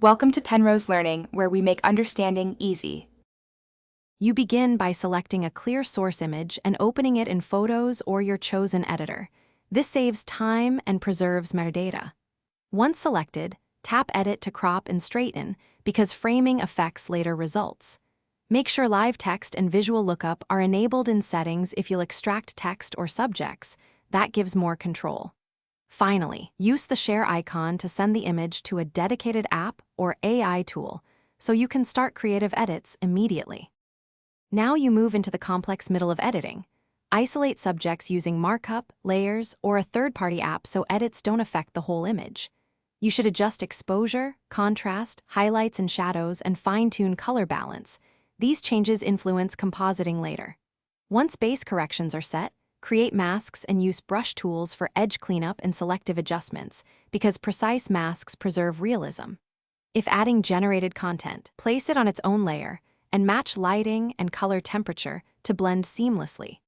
Welcome to Penrose Learning, where we make understanding easy. You begin by selecting a clear source image and opening it in Photos or your chosen editor. This saves time and preserves metadata. Once selected, tap Edit to crop and straighten because framing affects later results. Make sure live text and visual lookup are enabled in settings if you'll extract text or subjects. That gives more control. Finally, use the share icon to send the image to a dedicated app or AI tool so you can start creative edits immediately. Now you move into the complex middle of editing. Isolate subjects using markup, layers, or a third-party app so edits don't affect the whole image. You should adjust exposure, contrast, highlights and shadows, and fine-tune color balance. These changes influence compositing later. Once base corrections are set, create masks and use brush tools for edge cleanup and selective adjustments because precise masks preserve realism. If adding generated content, place it on its own layer and match lighting and color temperature to blend seamlessly.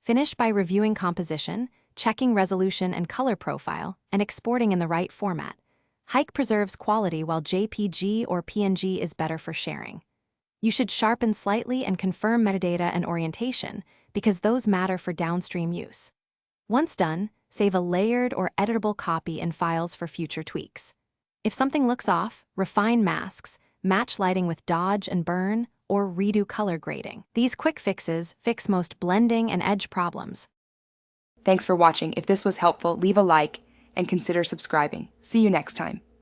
Finish by reviewing composition, checking resolution and color profile, and exporting in the right format. Hike preserves quality while JPG or PNG is better for sharing. You should sharpen slightly and confirm metadata and orientation because those matter for downstream use. Once done, save a layered or editable copy in files for future tweaks. If something looks off, refine masks, match lighting with dodge and burn, or redo color grading. These quick fixes fix most blending and edge problems. Thanks for watching. If this was helpful, leave a like and consider subscribing. See you next time.